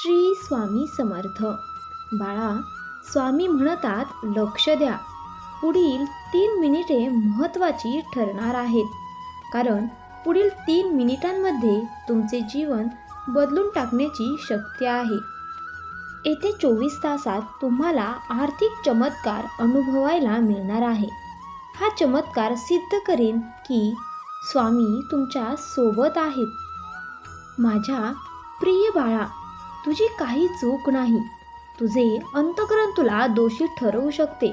श्री स्वामी समर्थ. बाळा, स्वामी म्हणतात लक्ष द्या. पुढील 3 मिनिटे महत्त्वाची ठरणार आहेत, कारण पुढील 3 मिनिटांमध्ये तुमचे जीवन बदलून टाकण्याची शक्ती आहे. येथे 24 तासात तुम्हाला आर्थिक चमत्कार अनुभवायला मिळणार आहे. हा चमत्कार सिद्ध करेन की स्वामी तुमच्या सोबत आहेत. माझ्या प्रिय बाळा, तुझी काही चूक नाही. तुझे अंतःकरण तुला दोषी ठरवू शकते,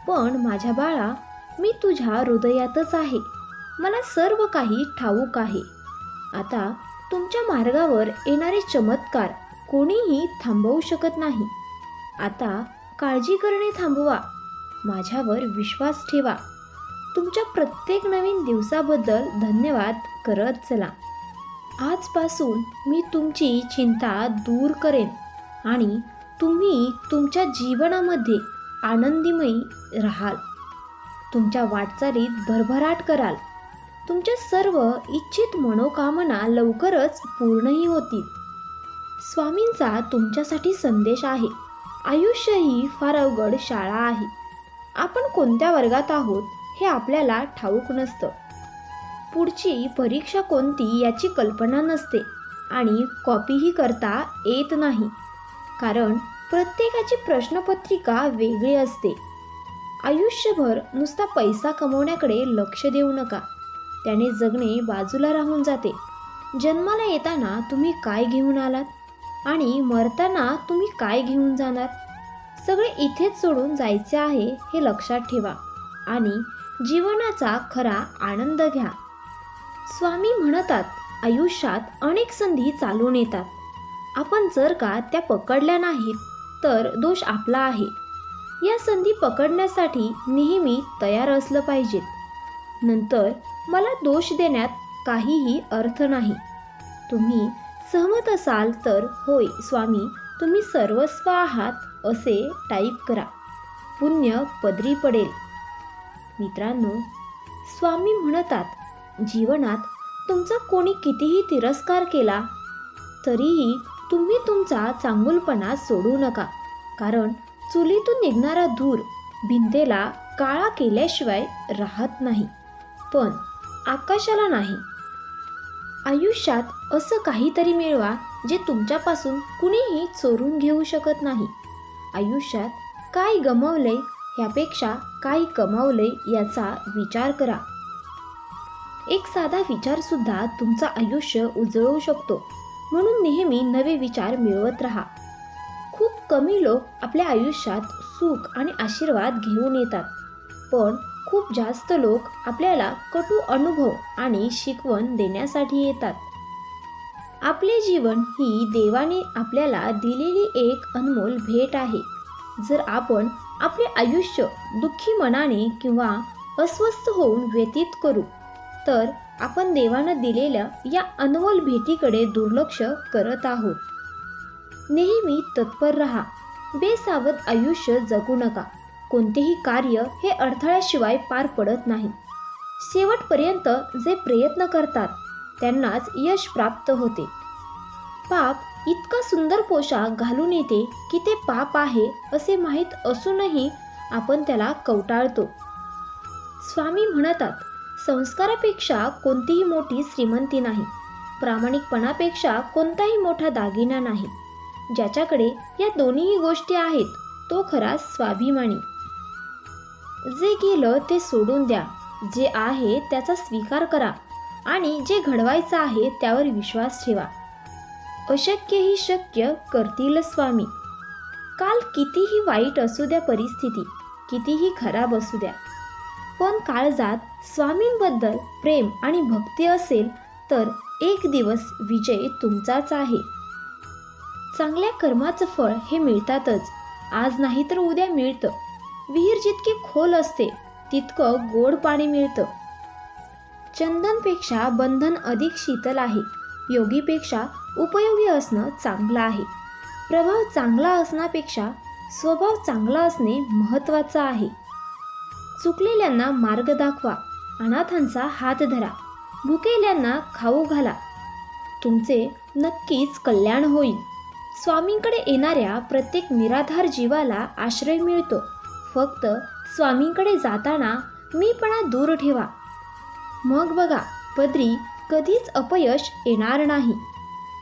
पण माझ्या बाळा, मी तुझ्या हृदयातच आहे. मला सर्व काही ठाऊक आहे. आता तुमच्या मार्गावर येणारे चमत्कार कोणीही थांबवू शकत नाही. आता काळजी करणे थांबवा. माझ्यावर विश्वास ठेवा. तुमच्या प्रत्येक नवीन दिवसाबद्दल धन्यवाद करत चला. आजपासून मी तुमची चिंता दूर करेन आणि तुम्ही तुमच्या जीवनामध्ये आनंदीमयी राहाल. तुमच्या वाटचालीत भरभराट कराल. तुमच्या सर्व इच्छित मनोकामना लवकरच पूर्णही होतील. स्वामींचा तुमच्यासाठी संदेश आहे. आयुष्य ही फार अवघड शाळा आहे. आपण कोणत्या वर्गात आहोत हे आपल्याला ठाऊक नसतं. पुढची परीक्षा कोणती याची कल्पना नसते आणि कॉपीही करता येत नाही, कारण प्रत्येकाची प्रश्नपत्रिका वेगळी असते. आयुष्यभर नुसता पैसा कमवण्याकडे लक्ष देऊ नका. त्याने जगणे बाजूला राहून जाते. जन्माला येताना तुम्ही काय घेऊन आलात आणि मरताना तुम्ही काय घेऊन जाणार? सगळे इथेच सोडून जायचे आहे हे लक्षात ठेवा आणि जीवनाचा खरा आनंद घ्या. स्वामी म्हणतात, आयुष्यात अनेक संधी चालून येतात. आपण जर का त्या पकडल्या नाहीत तर दोष आपला आहे. या संधी पकडण्यासाठी नेहमी तयार असलं पाहिजेत. नंतर मला दोष देण्यात काहीही अर्थ नाही. तुम्ही सहमत असाल तर होय स्वामी, तुम्ही सर्वस्व आहात असे टाईप करा. पुण्य पदरी पडेल. मित्रांनो, स्वामी म्हणतात, जीवनात तुमचा कोणी कितीही तिरस्कार केला तरीही तुम्ही तुमचा चांगुलपणा सोडू नका, कारण चुलीतून निघणारा धूर भिंतेला काळा केल्याशिवाय राहत नाही, पण आकाशाला नाही. आयुष्यात असं काहीतरी मिळवा जे तुमच्यापासून कुणीही चोरून घेऊ शकत नाही. आयुष्यात काय गमावलंय ह्यापेक्षा काय कमावलंय याचा विचार करा. एक साधा विचारसुद्धा तुमचं आयुष्य उजळवू शकतो. म्हणून नेहमी नवे विचार मिळवत राहा. खूप कमी लोक आपल्या आयुष्यात सुख आणि आशीर्वाद घेऊन येतात, पण खूप जास्त लोक आपल्याला कटू अनुभव आणि शिकवण देण्यासाठी येतात. आपले जीवन ही देवाने आपल्याला दिलेली एक अनमोल भेट आहे. जर आपण आपले आयुष्य दुःखी मनाने किंवा अस्वस्थ होऊन व्यतीत करू तर आपण देवानं दिलेल्या या अनमोल भेटीकडे दुर्लक्ष करत आहोत. नेहमी तत्पर राहा. बेसावध आयुष्य जगू नका. कोणतेही कार्य हे अडथळ्याशिवाय पार पडत नाही. शेवटपर्यंत जे प्रयत्न करतात त्यांनाच यश प्राप्त होते. पाप इतका सुंदर पोशाख घालून येते की ते पाप आहे असे माहीत असूनही आपण त्याला कवटाळतो. स्वामी म्हणतात, संस्कारापेक्षा कोणतीही मोठी श्रीमंती नाही. प्रामाणिकपणापेक्षा कोणताही मोठा दागिना नाही. ज्याच्याकडे या दोन्हीही गोष्टी आहेत तो खरा स्वाभिमानी. जे गेलं ते सोडून द्या. जे आहे त्याचा स्वीकार करा आणि जे घडवायचं आहे त्यावर विश्वास ठेवा. अशक्य ही शक्य करतील स्वामी. काल कितीही वाईट असू द्या, परिस्थिती कितीही खराब असू द्या, पण काळजात स्वामींबद्दल प्रेम आणि भक्ती असेल तर एक दिवस विजय तुमचाच आहे. चांगल्या कर्माचं फळ हे मिळतातच. आज नाही तर उद्या मिळतं. विहीर जितकी खोल असते तितकं गोड पाणी मिळतं. चंदनपेक्षा बंधन अधिक शीतल आहे. योगीपेक्षा उपयोगी असणं चांगलं आहे. प्रभाव चांगला असण्यापेक्षा स्वभाव चांगला असणे महत्त्वाचं आहे. चुकलेल्यांना मार्ग दाखवा. अनाथांचा हात धरा. भुकेल्यांना खाऊ घाला. तुमचे नक्कीच कल्याण होईल. स्वामींकडे येणाऱ्या प्रत्येक निराधार जीवाला आश्रय मिळतो. फक्त स्वामींकडे जाताना मीपणा दूर ठेवा. मग बघा, पदरी कधीच अपयश येणार नाही.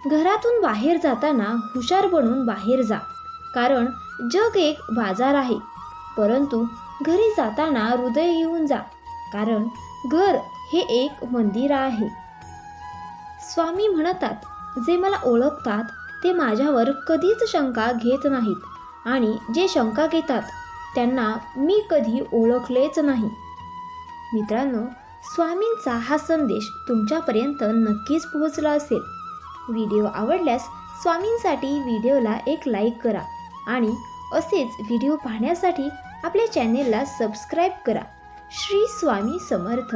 घरातून बाहेर जाताना हुशार बनून बाहेर जा, कारण जग एक बाजार आहे. परंतु घरी जाताना हृदय घेऊन जा, कारण घर हे एक मंदिर आहे. स्वामी म्हणतात, जे मला ओळखतात ते माझ्यावर कधीच शंका घेत नाहीत आणि जे शंका घेतात त्यांना मी कधी ओळखलेच नाही. मित्रांनो, स्वामींचा हा संदेश तुमच्यापर्यंत नक्कीच पोहोचला असेल. व्हिडिओ आवडल्यास स्वामींसाठी व्हिडिओला एक लाईक करा आणि असेच व्हिडिओ पाहण्यासाठी आपल्या चॅनेलला सबस्क्राईब करा. श्री स्वामी समर्थ.